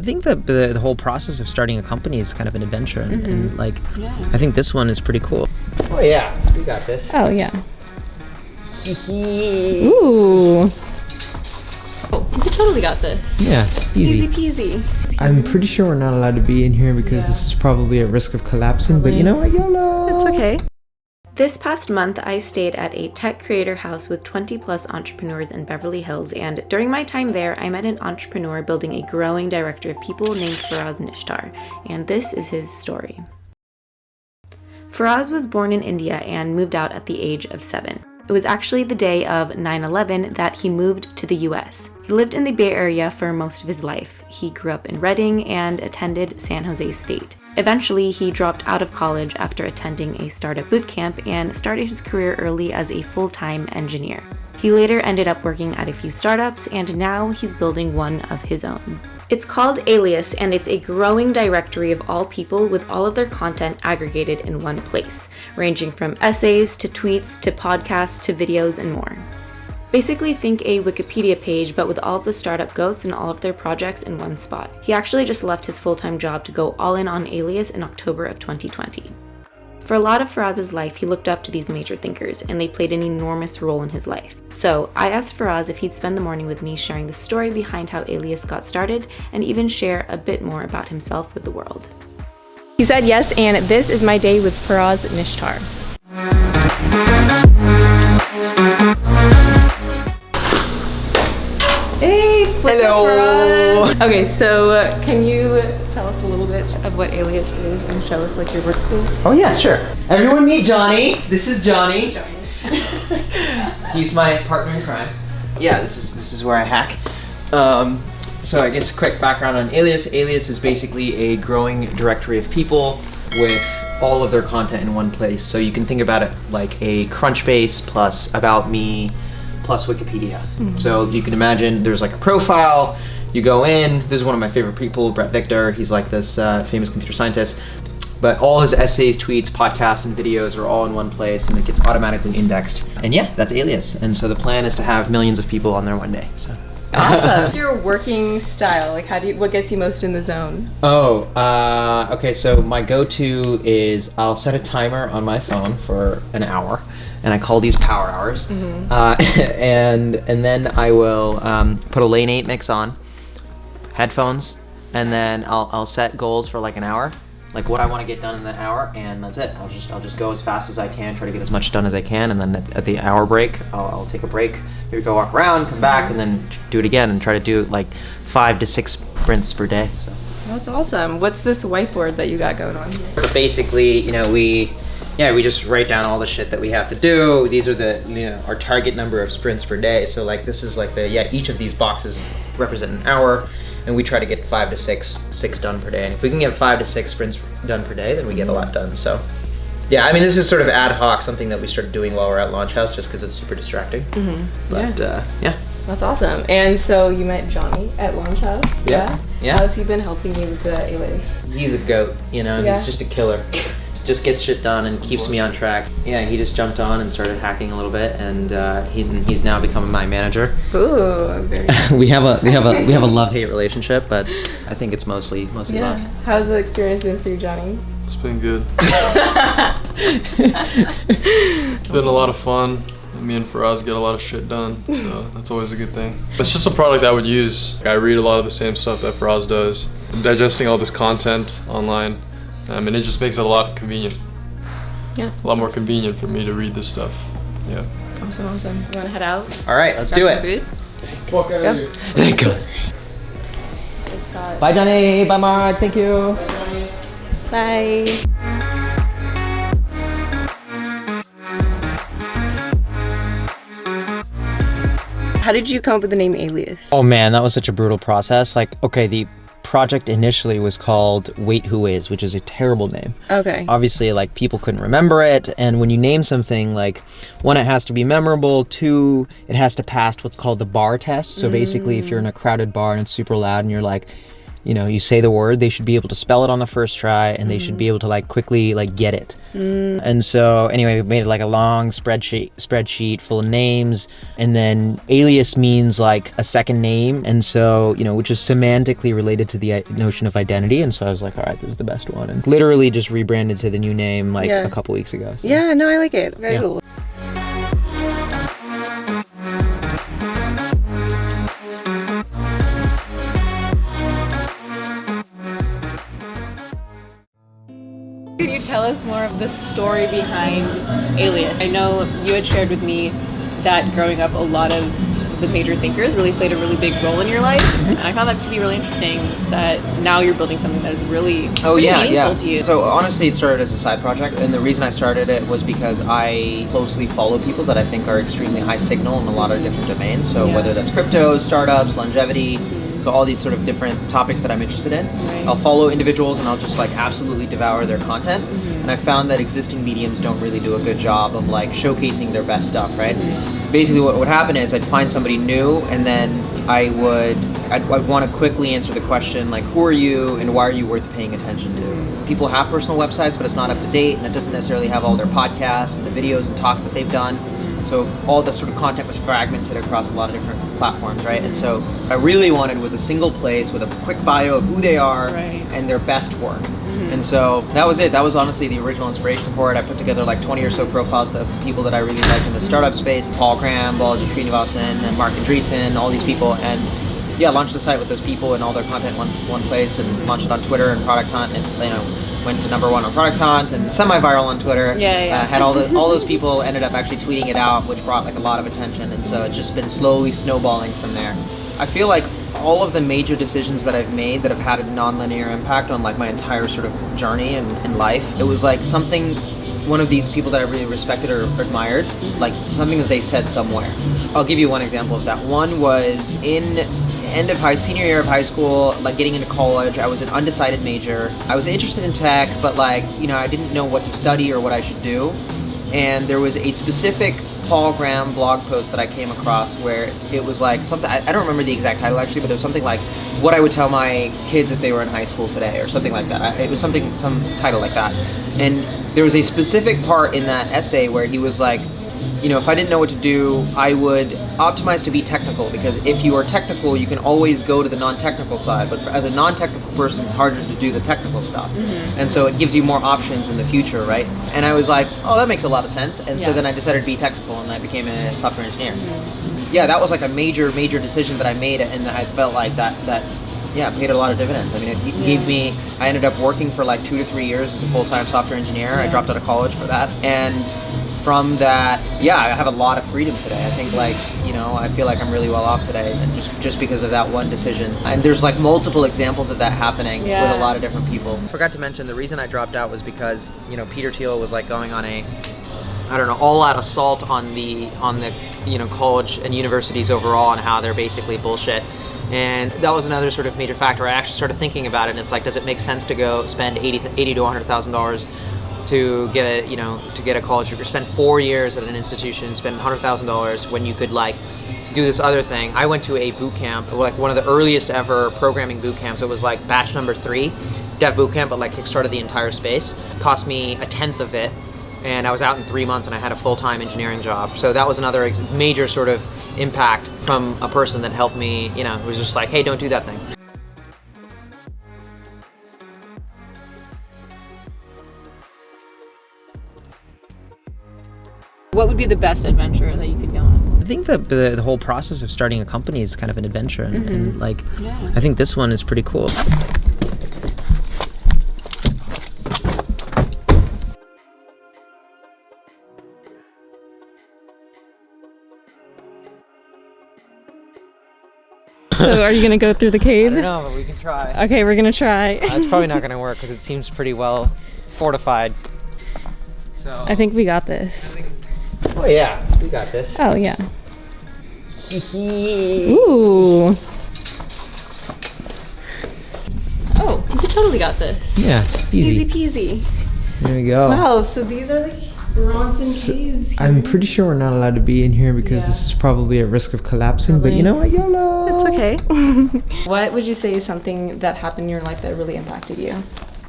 I think the whole process of starting a company is kind of an adventure, and like, I think this one is pretty cool. Oh yeah, we got this. Oh yeah. Ooh. Oh, you totally got this. Yeah, easy. Easy peasy. I'm pretty sure we're not allowed to be in here because this is probably at risk of collapsing, but you know what, YOLO! It's okay. This past month, I stayed at a tech creator house with 20 plus entrepreneurs in Beverly Hills, and during my time there, I met an entrepreneur building a growing directory of people named Faraaz Nishtar, and this is his story. Faraaz was born in India and moved out at the age of 7. It was actually the day of 9/11 that he moved to the US. He lived in the Bay Area for most of his life. He grew up in Redding and attended San Jose State. Eventually, he dropped out of college after attending a startup boot camp and started his career early as a full-time engineer. He later ended up working at a few startups, and now he's building one of his own. It's called Alias, and it's a growing directory of all people with all of their content aggregated in one place, ranging from essays to tweets to podcasts to videos and more. Basically think a Wikipedia page, but with all of the startup goats and all of their projects in one spot. He actually just left his full-time job to go all in on Alias in October of 2020. For a lot of Faraaz's life, he looked up to these major thinkers, and they played an enormous role in his life. So I asked Faraaz if he'd spend the morning with me sharing the story behind how Alias got started, and even share a bit more about himself with the world. He said yes, and this is my day with Faraaz Nishtar. Hey, hello. Okay, so can you tell us a little bit of what Alias is and show us like your workspace? Oh yeah, sure. Everyone meet Johnny. This is Johnny. He's my partner in crime. Yeah, this is where I hack. So I guess a quick background on Alias. Alias is basically a growing directory of people with all of their content in one place. So you can think about it like a CrunchBase plus About Me plus Wikipedia. So you can imagine there's like a profile, you go in, this is one of my favorite people, Brett Victor, he's like this famous computer scientist, but all his essays, tweets, podcasts, and videos are all in one place and it gets automatically indexed. And yeah, that's Alias. And so the plan is to have millions of people on there one day. So. Awesome. What's your working style? Like what gets you most in the zone? Okay, so my go-to is I'll set a timer on my phone for an hour, and I call these power hours. And then I will put a Lane 8 mix on, headphones, and then I'll set goals for like an hour, like what I want to get done in the hour, and that's it. I'll just go as fast as I can, try to get as much done as I can, and then at the hour break, I'll take a break, maybe go walk around, come back, and then do it again, and try to do like 5 to 6 sprints per day. So that's awesome. What's this whiteboard that you got going on here? Basically, you know, we just write down all the shit that we have to do. These are the, our target number of sprints per day. So like this is like each of these boxes represent an hour, and we try to get 5 to 6 done per day. And if we can get 5 to 6 sprints done per day, then we get a lot done. So yeah, I mean, this is sort of ad hoc, something that we started doing while we're at Launch House just because it's super distracting. But yeah. That's awesome. And so you met Johnny at Launch House? Yeah. How's he been helping you with the Alias? He's a goat, you know, he's just a killer. Just gets shit done and keeps me on track. Yeah, he just jumped on and started hacking a little bit, and he's now becoming my manager. Ooh, very we have a love-hate relationship, but I think it's mostly love. How's the experience been for you, Johnny? It's been good. It's been a lot of fun. Me and Faraaz get a lot of shit done, so that's always a good thing. It's just a product I would use. I read a lot of the same stuff that Faraaz does. I'm digesting all this content online, and it just makes it a lot convenient. Yeah. A lot more convenient for me to read this stuff. Yeah. Awesome. You want to head out? All right, let's do it. Let's go. Thank you. Bye, Johnny. Bye, Mark. Thank you. Bye. How did you come up with the name Alias? Oh man, that was such a brutal process. Like, okay, the project initially was called Wait Who Is, which is a terrible name. Okay. Obviously, like, people couldn't remember it, and when you name something, like, 1, it has to be memorable, 2, it has to pass what's called the bar test. So basically, if you're in a crowded bar and it's super loud and you're like, you know, you say the word, they should be able to spell it on the first try, and they should be able to like quickly like get it. And so anyway, we made like a long spreadsheet full of names, and then alias means like a second name, and so, you know, which is semantically related to the notion of identity. And so I was like, all right, this is the best one, and literally just rebranded to the new name like a couple weeks ago. So. Yeah, no, I like it. Very cool. Can you tell us more of the story behind Alias? I know you had shared with me that growing up, a lot of the major thinkers really played a really big role in your life. And I found that to be really interesting that now you're building something that is really meaningful to you. So honestly, it started as a side project, and the reason I started it was because I closely follow people that I think are extremely high signal in a lot of different domains. So whether that's crypto, startups, longevity, so all these sort of different topics that I'm interested in. I'll follow individuals and I'll just like absolutely devour their content. And I found that existing mediums don't really do a good job of like showcasing their best stuff, right? Basically what would happen is I'd find somebody new, and then I'd want to quickly answer the question like, who are you and why are you worth paying attention to? People have personal websites, but it's not up to date, and it doesn't necessarily have all their podcasts and the videos and talks that they've done. So all the sort of content was fragmented across a lot of different platforms, right? And so what I really wanted was a single place with a quick bio of who they are and their best work. And so that was it. That was honestly the original inspiration for it. I put together like 20 or so profiles of people that I really liked in the startup space. Paul Cram, Balaji Srinivasan, and Mark Andreessen, all these people. And yeah, launched the site with those people and all their content in one place, and launched it on Twitter and Product Hunt, and you know, went to #1 on Product Hunt and semi-viral on Twitter. Had all those people ended up actually tweeting it out, which brought like a lot of attention, and so it's just been slowly snowballing from there. I feel like all of the major decisions that I've made that have had a non-linear impact on like my entire sort of journey in life, it was like something, one of these people that I really respected or admired, like something that they said somewhere. I'll give you one example of that. One was in senior year of high school, like getting into college. I was an undecided major. I was interested in tech, but like, you know, I didn't know what to study or what I should do. And there was a specific Paul Graham blog post that I came across where it was like something, I don't remember the exact title actually, but it was something like what I would tell my kids if they were in high school today, or something like that. It was some title like that. And there was a specific part in that essay where he was like, you know, if I didn't know what to do, I would optimize to be technical, because if you are technical, you can always go to the non-technical side. But as a non-technical person, it's harder to do the technical stuff. And so it gives you more options in the future, right? And I was like, oh, that makes a lot of sense. And so then I decided to be technical, and I became a software engineer. Yeah, that was like a major decision that I made, and I felt like that paid a lot of dividends. I mean, it gave me, I ended up working for like 2 to 3 years as a full-time software engineer. I dropped out of college for that. And from that, I have a lot of freedom today. I think like, you know, I feel like I'm really well off today, and just because of that one decision. And there's like multiple examples of that happening with a lot of different people. I forgot to mention, the reason I dropped out was because, you know, Peter Thiel was like going on a, I don't know, all-out assault on the you know, college and universities overall, and how they're basically bullshit. And that was another sort of major factor. I actually started thinking about it, and it's like, does it make sense to go spend $80,000 to $100,000 to get a college degree, spend 4 years at an institution, spend $100,000 when you could like do this other thing? I went to a boot camp, like one of the earliest ever programming boot camps. It was like batch number 3, dev boot camp, but like kickstarted the entire space. It cost me a tenth of it, and I was out in 3 months, and I had a full-time engineering job. So that was another major sort of impact from a person that helped me, you know, who was just like, hey, don't do that thing. What would be the best adventure that you could go on? I think the whole process of starting a company is kind of an adventure, and like, I think this one is pretty cool. So are you gonna go through the cave? I don't know, but we can try. Okay, we're gonna try. It's probably not gonna work because it seems pretty well fortified. So I think we got this. Oh yeah, we got this. Oh yeah. Ooh. Oh, we totally got this. Yeah, easy. Easy peasy. There we go. Wow, so these are the Bronson Caves. I'm pretty sure we're not allowed to be in here because this is probably at risk of collapsing, but you know what, YOLO! It's okay. What would you say is something that happened in your life that really impacted you?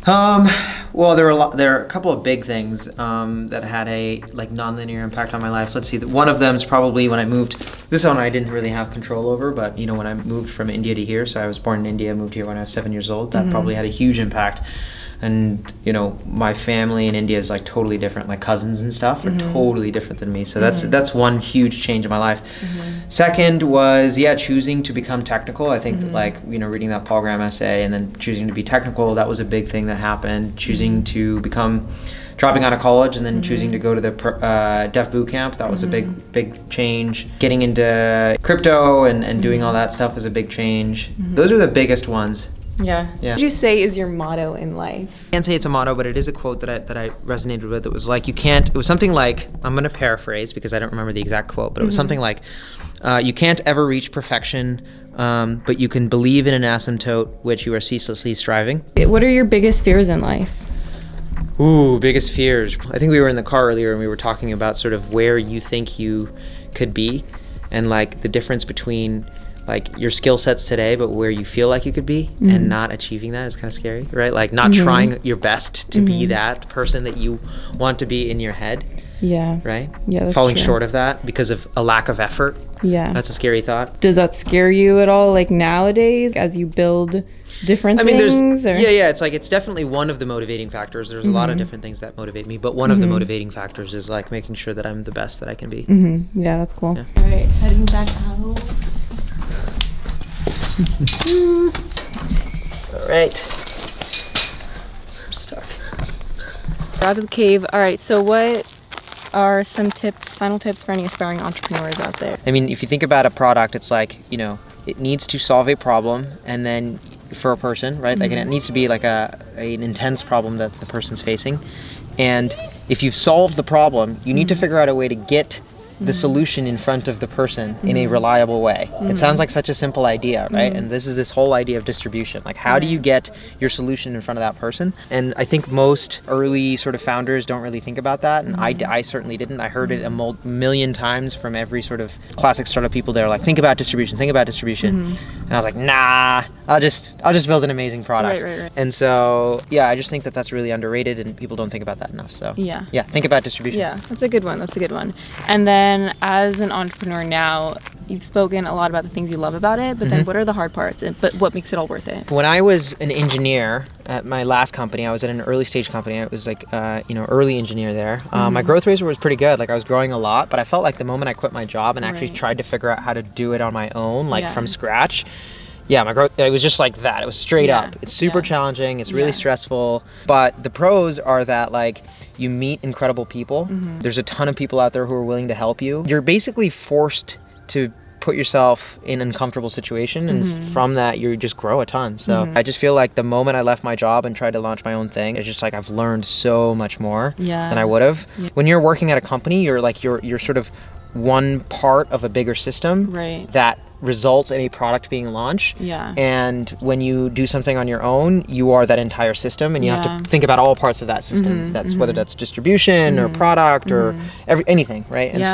Well, there are a couple of big things that had a non-linear impact on my life. Let's see. One of them is probably when I moved. This one I didn't really have control over, but you know, when I moved from India to here, so I was born in India, moved here when I was 7 years old. That probably had a huge impact. And you know, my family in India is like totally different. Like cousins and stuff are totally different than me. So that's one huge change in my life. Second was choosing to become technical. I think like, you know, reading that Paul Graham essay and then choosing to be technical, that was a big thing that happened. Choosing to dropping out of college and then choosing to go to the Dev Boot Camp, that was a big change. Getting into crypto and doing all that stuff was a big change. Those are the biggest ones. Yeah. What would you say is your motto in life? I can't say it's a motto, but it is a quote that I resonated with. It was like, it was something like, I'm going to paraphrase because I don't remember the exact quote, but it was something like, you can't ever reach perfection, but you can believe in an asymptote which you are ceaselessly striving. What are your biggest fears in life? Ooh, biggest fears. I think we were in the car earlier and we were talking about sort of where you think you could be and like the difference between like your skill sets today, but where you feel like you could be and not achieving that is kind of scary, right? Like not trying your best to be that person that you want to be in your head. Yeah. Right? Yeah. That's falling short of that because of a lack of effort. Yeah. That's a scary thought. Does that scare you at all, like nowadays, as you build different things? It's like, it's definitely one of the motivating factors. There's a lot of different things that motivate me, but one of the motivating factors is like making sure that I'm the best that I can be. Yeah, that's cool. Yeah. All right, heading back out. All right. I'm stuck. We're out of the cave. All right, so what are some final tips for any aspiring entrepreneurs out there? I mean, if you think about a product, it's like, you know, it needs to solve a problem, and then for a person, right? Like, and it needs to be like an intense problem that the person's facing. And if you've solved the problem, you need to figure out a way to get the solution in front of the person in a reliable way. It sounds like such a simple idea, right? And this whole idea of distribution. Like, how do you get your solution in front of that person? And I think most early sort of founders don't really think about that. And I certainly didn't. I heard it a million times from every sort of classic startup people. They're like, think about distribution, think about distribution. And I was like, nah, I'll just build an amazing product. Right. And so, yeah, I just think that that's really underrated and people don't think about that enough. So yeah, think about distribution. Yeah, that's a good one. And then as an entrepreneur now, you've spoken a lot about the things you love about it, but then what are the hard parts, but what makes it all worth it? When I was an engineer at my last company, I was at an early stage company. I was like, early engineer there. My growth rate was pretty good. Like, I was growing a lot, but I felt like the moment I quit my job and actually tried to figure out how to do it on my own, like from scratch, my growth, it was just like that. It was straight up. It's super challenging. It's really stressful. But the pros are that, like, you meet incredible people. There's a ton of people out there who are willing to help you. You're basically forced to put yourself in an uncomfortable situation, and from that you just grow a ton. So I just feel like the moment I left my job and tried to launch my own thing, it's just like I've learned so much more than I would have. When you're working at a company, you're like you're sort of one part of a bigger system that results in a product being launched. And when you do something on your own, you are that entire system, and you have to think about all parts of that system. That's whether that's distribution or product or anything, right? And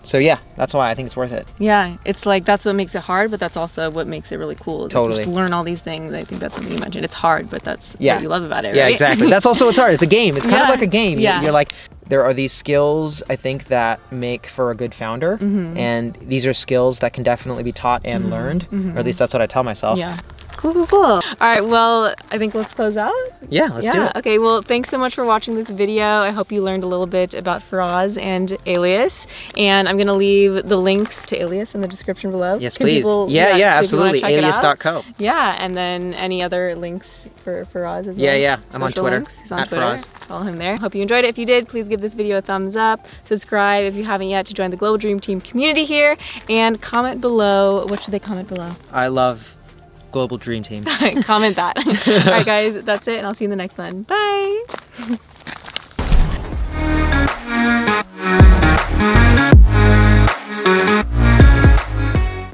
so yeah, that's why I think it's worth it. Yeah, it's like that's what makes it hard, but that's also what makes it really cool. Totally. Just learn all these things. I think that's something you mentioned. It's hard, but that's what you love about it, right? Yeah, exactly. That's also what's hard. It's a game. It's kind of like a game. You're like, there are these skills, I think, that make for a good founder, and these are skills that can definitely be taught and learned, or at least that's what I tell myself. Yeah. Cool. All right, well, I think let's close out. Yeah, let's do it. Okay, well, thanks so much for watching this video. I hope you learned a little bit about Faraaz and Alias, and I'm gonna leave the links to Alias in the description below. Yes, please. Absolutely. Alias.co. Yeah, and then any other links for Faraaz as well? Yeah. I'm on Twitter. He's on Twitter. Faraaz. Follow him there. Hope you enjoyed it. If you did, please give this video a thumbs up. Subscribe if you haven't yet to join the Global Dream Team community here, and comment below. What should they comment below? I love Global Dream Team. Comment that. All right, guys, that's it, and I'll see you in the next one. Bye.